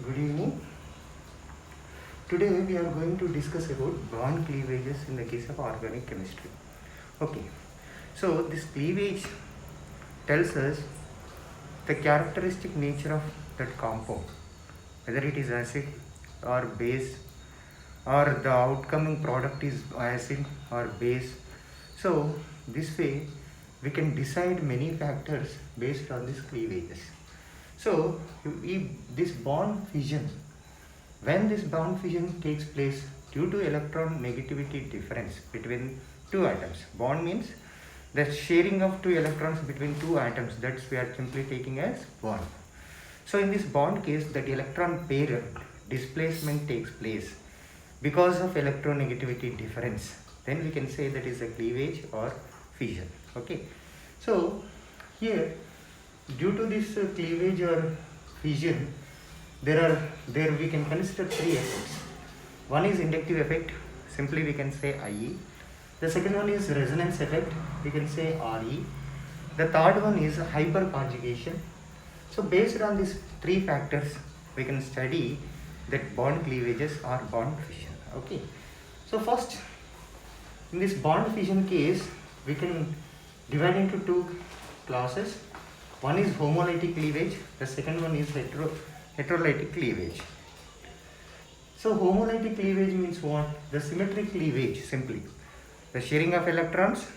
Good evening. Today we are going to discuss about bond cleavages in the case of organic chemistry. Okay, so this cleavage tells us the characteristic nature of that compound, whether it is acid or base, or the outcoming product is acid or base. So this way we can decide many factors based on these cleavages. So if this bond fission, when this bond fission takes place due to electron negativity difference between two atoms, bond means the sharing of two electrons between two atoms, that's we are simply taking as bond. So in this bond case, that electron pair displacement takes place because of electronegativity difference, then we can say that is a cleavage or fission. Okay, so here due to this cleavage or fission, there we can consider three effects. One is inductive effect, simply we can say IE. The second one is resonance effect, we can say RE. The third one is hyperconjugation. So based on these three factors, we can study that bond cleavages or bond fission. Okay, so first in this bond fission case, we can divide into two classes. One is homolytic cleavage, the second one is heterolytic cleavage. So homolytic cleavage means what? The symmetric cleavage, simply the sharing of electrons.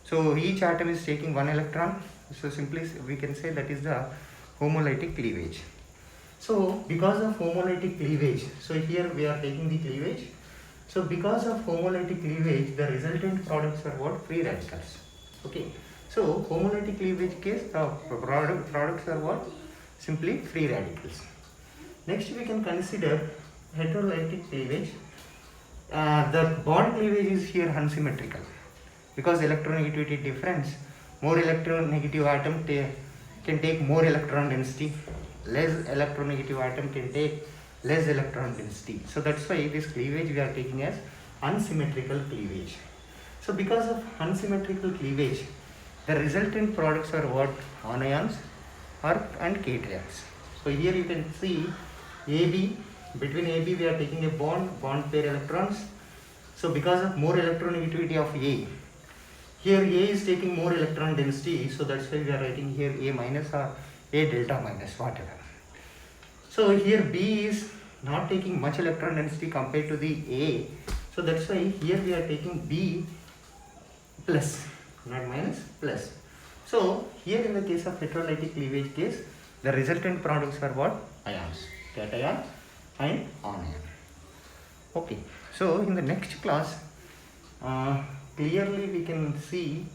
So each atom is taking one electron, so simply we can say that is the homolytic cleavage. So because of homolytic cleavage, so here we are taking the cleavage. So because of homolytic cleavage, the resultant products are what? Free radicals. Okay, so homolytic cleavage case, the products are what? Simply free radicals. Next we can consider heterolytic cleavage. The bond cleavage is here unsymmetrical because electronegativity difference. More electronegative atom can take more electron density, less electronegative atom can take less electron density. So that's why this cleavage we are taking as unsymmetrical cleavage. So because of unsymmetrical cleavage, the resultant products are what? Anions and cations. So here you can see AB, between AB we are taking a bond pair electrons. So because of more electronegativity of A, here A is taking more electron density, so that's why we are writing here A minus or A delta minus, whatever. So here B is not taking much electron density compared to the A, so that's why here we are taking B plus, not minus, plus. So here in the case of heterolytic cleavage case, the resultant products are what? Ions, cation and anion. Okay, so in the next class, clearly we can see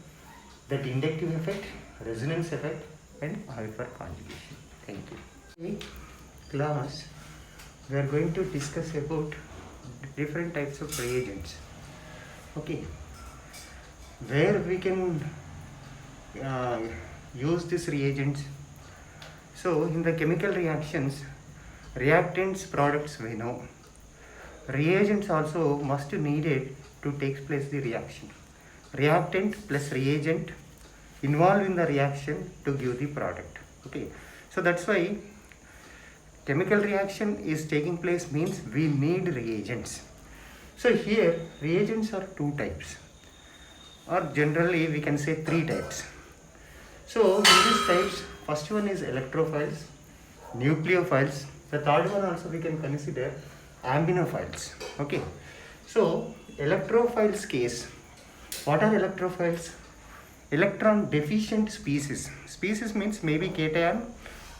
that inductive effect, resonance effect and hyperconjugation. Thank you. In class, we are going to discuss about different types of reagents. Okay, where we can use these reagents. So in the chemical reactions, reactants, products we know. Reagents also must needed to take place the reaction. Reactant plus reagent involved in the reaction to give the product. Okay, so that's why chemical reaction is taking place means we need reagents. So here reagents are two types, or generally we can say three types. So in these types, first one is electrophiles, nucleophiles. The third one also we can consider aminophiles. Okay, so electrophiles case, what are electrophiles? Electron deficient species. Species means maybe cation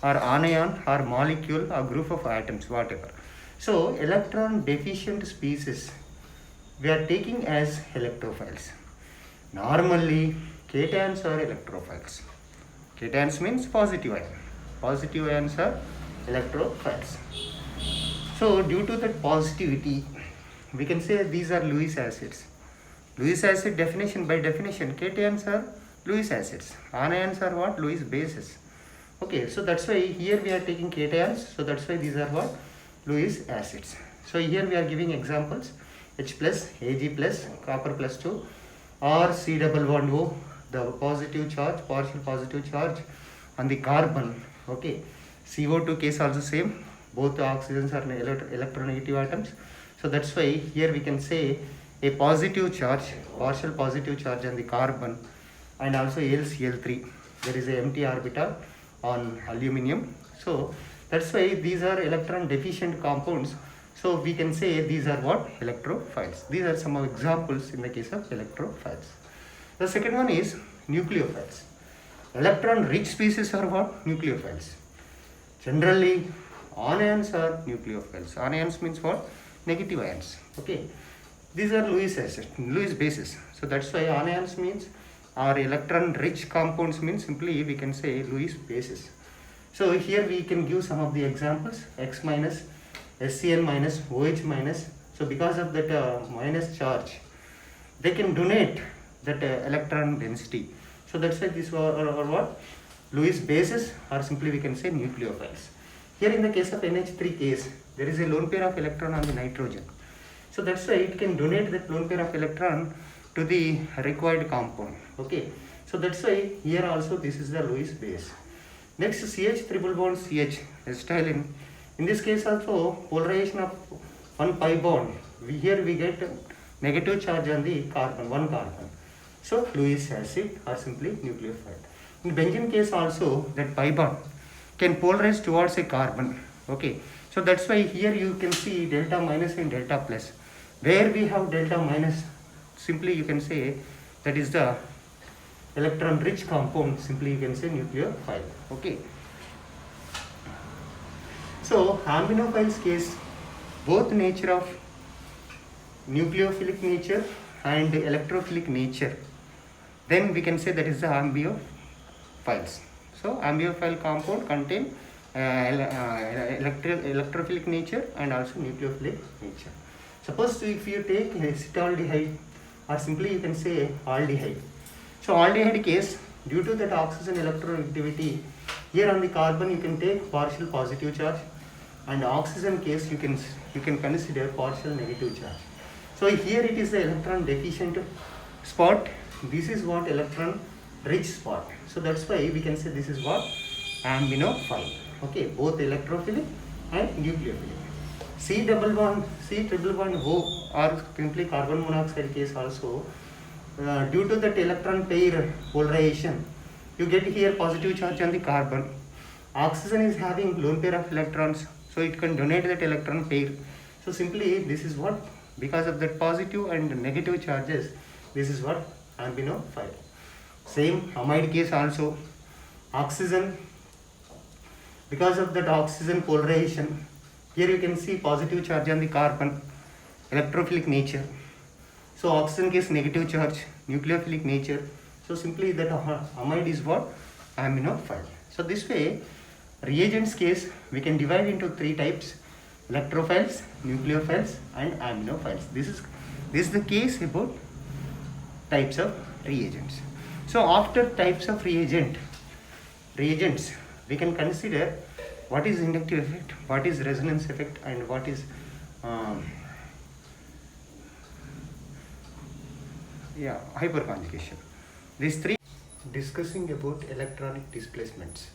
or anion or molecule or group of atoms, whatever. So electron deficient species we are taking as electrophiles. Normally cations are electrophiles. Cations means positive ion. Positive ions are electrophiles. So due to that positivity, we can say these are Lewis acids. Lewis acid definition, by definition, cations are Lewis acids. Anions are what? Lewis bases. Okay, so that's why here we are taking cations. So that's why these are what? Lewis acids. So here we are giving examples: H plus, Ag plus, copper plus 2, or C double bond O, the positive charge, partial positive charge on the carbon. Okay, CO2 case also same, both the oxygens are electronegative atoms. So that's why here we can say a positive charge, partial positive charge on the carbon, and also AlCl3. There is a empty orbital on aluminium. So that's why these are electron deficient compounds. So we can say these are what? Electrophiles. These are some examples in the case of electrophiles. The second one is nucleophiles. Electron rich species are what? Nucleophiles. Generally, anions are nucleophiles. Anions means what? Negative ions. Okay. These are Lewis bases. So that's why anions means, or electron rich compounds means, simply we can say Lewis bases. So here we can give some of the examples. X minus, SCN minus, OH minus. So because of that minus charge, they can donate that electron density. So that's why these are what? Lewis bases, or simply we can say nucleophiles. Here in the case of NH3 case, there is a lone pair of electron on the nitrogen. So that's why it can donate that lone pair of electron to the required compound. Okay. So that's why here also this is the Lewis base. Next, CH triple bond CH, acetylene. In this case also polarization of one pi bond. Here we get negative charge on the carbon, one carbon. So Lewis acid, or simply nucleophile. In benzene case also, that pi bond can polarize towards a carbon. Okay. So that's why here you can see delta minus and delta plus. Where we have delta minus, simply you can say that is the electron rich compound, simply you can say nucleophile. Okay. So aminophiles case, both nature of nucleophilic nature and electrophilic nature, then we can say that is the ambiphiles. So ambiophile compound contain electrophilic nature and also nucleophilic nature. Suppose if you take acetaldehyde, or simply you can say aldehyde. So aldehyde case, due to that oxygen electronegativity, here on the carbon you can take partial positive charge, and oxygen case you can consider partial negative charge. So here it is the electron deficient spot. This is what electron rich spot. So that's why we can say this is what? Aminophile. Okay, both electrophilic and nucleophilic. C triple bond O, or simply carbon monoxide case also, due to that electron pair polarization, you get here positive charge on the carbon. Oxygen is having lone pair of electrons, so it can donate that electron pair. So simply this is what? Because of that positive and negative charges, this is what? Aminophile. Same amide case also, oxygen, because of that oxygen polarization, here you can see positive charge on the carbon, electrophilic nature. So oxygen case negative charge, nucleophilic nature. So simply that amide is what? Aminophile. So this way, reagents case we can divide into three types: electrophiles, nucleophiles, and aminophiles. This is the case about types of reagents. So after types of reagents, we can consider what is inductive effect, what is resonance effect, and what is hyperconjugation. These three. Discussing about electronic displacements.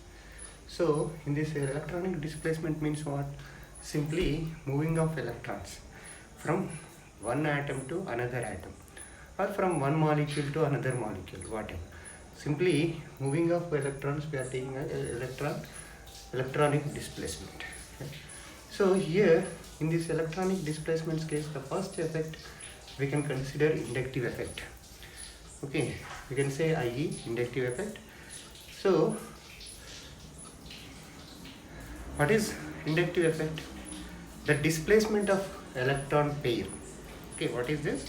So in this, electronic displacement means what? Simply moving of electrons from one atom to another atom, or from one molecule to another molecule, whatever. Simply moving of electrons, we are taking electronic displacement. So here in this electronic displacement case, the first effect we can consider inductive effect. Okay, we can say IE, inductive effect. So what is inductive effect? The displacement of electron pair. Okay, what is this?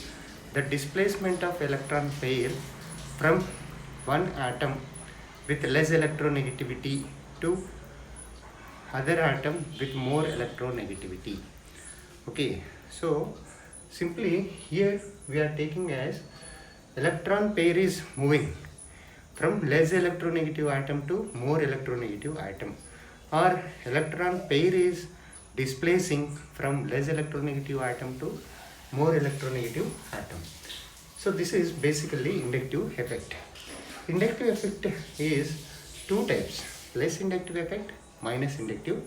The displacement of electron pair from one atom with less electronegativity to other atom with more electronegativity. Okay, so simply here we are taking as electron pair is moving from less electronegative atom to more electronegative atom, or electron pair is displacing from less electronegative atom to more electronegative atom. So this is basically inductive effect. Inductive effect is two types: less inductive effect, minus inductive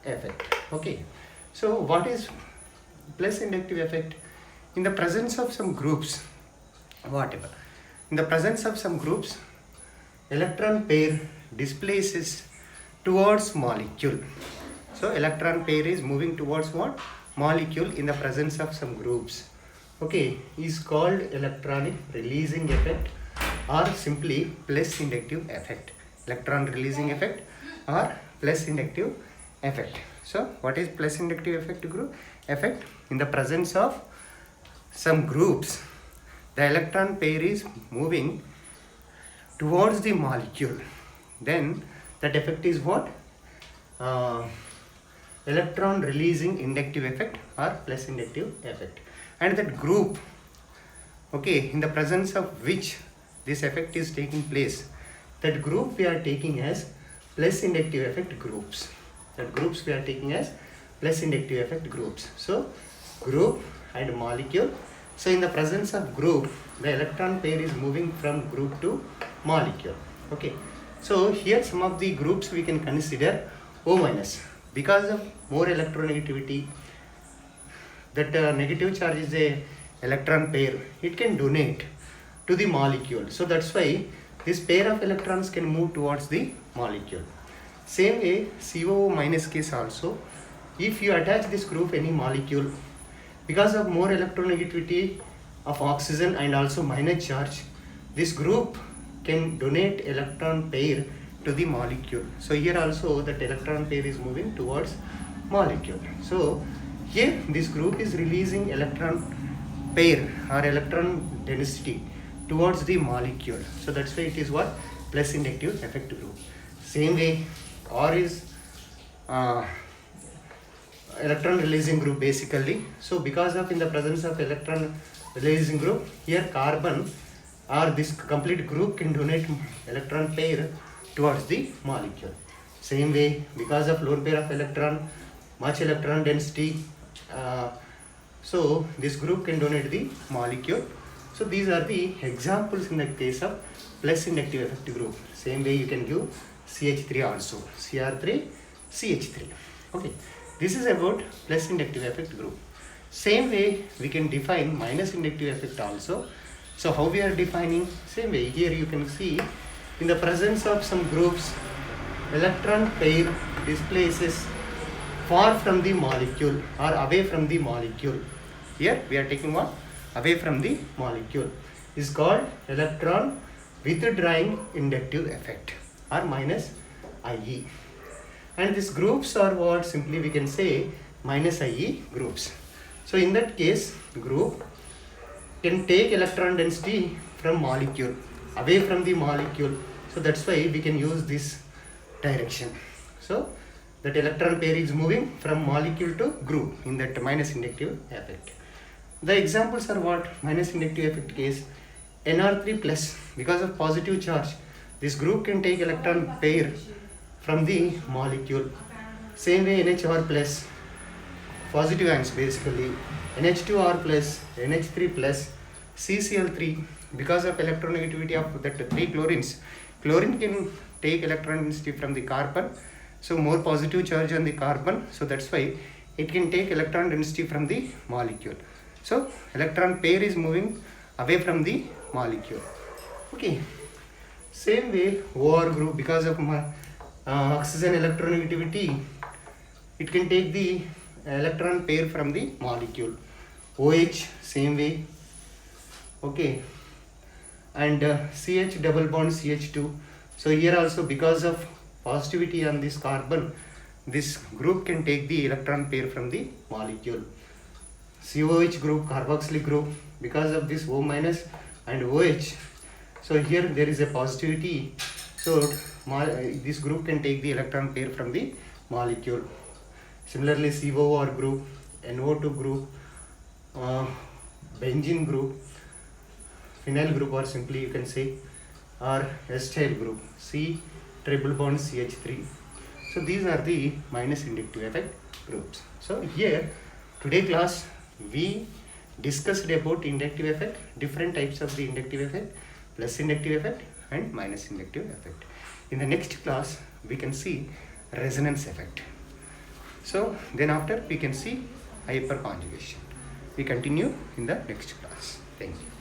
effect. Okay, so what is plus inductive effect? In the presence of some groups, whatever, in the presence of some groups, electron pair displaces towards molecule. So electron pair is moving towards what? Molecule in the presence of some groups. Okay, is called electronic releasing effect or simply plus inductive effect. Electron releasing effect or plus inductive effect. So what is plus inductive effect group? Effect in the presence of some groups, the electron pair is moving towards the molecule. Then that effect is what? Electron releasing inductive effect or plus inductive effect. And that group, okay, in the presence of which this effect is taking place, that group we are taking as plus inductive effect groups. That groups we are taking as plus inductive effect groups. So group and molecule. So in the presence of group, the electron pair is moving from group to molecule. Okay, so here some of the groups we can consider O minus. Because of more electronegativity, that negative charge is a electron pair, it can donate to the molecule. So that's why this pair of electrons can move towards the molecule. Same way, COO minus case also, if you attach this group any molecule, because of more electronegativity of oxygen and also minus charge, this group can donate electron pair to the molecule. So here also that electron pair is moving towards molecule. So here this group is releasing electron pair or electron density towards the molecule. So that's why it is what? Plus inductive effect group. Same way, R is electron releasing group basically. So because of in the presence of electron releasing group, here carbon or this complete group can donate electron pair towards the molecule. Same way, because of lone pair of electron, much electron density, so this group can donate the molecule. So these are the examples in the case of plus inductive effect group. Same way you can give CH3 also, Cr3, CH3. Okay, this is about plus inductive effect group. Same way we can define minus inductive effect also. So how we are defining? Same way, here you can see in the presence of some groups, electron pair displaces far from the molecule or away from the molecule. Here we are taking what? Away from the molecule. Is called electron withdrawing inductive effect or minus IE. And these groups are what? Simply we can say minus IE groups. So in that case, group can take electron density from molecule, away from the molecule. So that's why we can use this direction. So that electron pair is moving from molecule to group in that minus inductive effect. The examples are what? Minus inductive effect case, Nr3 plus, because of positive charge, this group can take electron pair from the molecule. Same way NHR plus, positive ions basically, NH2R plus, NH3 plus, CCl3, because of electronegativity of that 3 chlorines, chlorine can take electron density from the carbon, so more positive charge on the carbon, so that's why it can take electron density from the molecule. So electron pair is moving away from the molecule. Okay, same way OR group, because of oxygen electronegativity, it can take the electron pair from the molecule. OH, same way. Okay, and CH double bond CH2. So here also, because of positivity on this carbon, this group can take the electron pair from the molecule. COH group, carboxylic group, because of this O minus and OH. So here there is a positivity. So this group can take the electron pair from the molecule. Similarly, COR group, NO2 group, benzene group, phenyl group, or simply you can say, or acetyl group, C triple bond CH3. So these are the minus inductive effect groups. So here today class we discussed about inductive effect, different types of the inductive effect, plus inductive effect and minus inductive effect. In the next class we can see resonance effect. So then after we can see hyperconjugation. We continue in the next class. Thank you.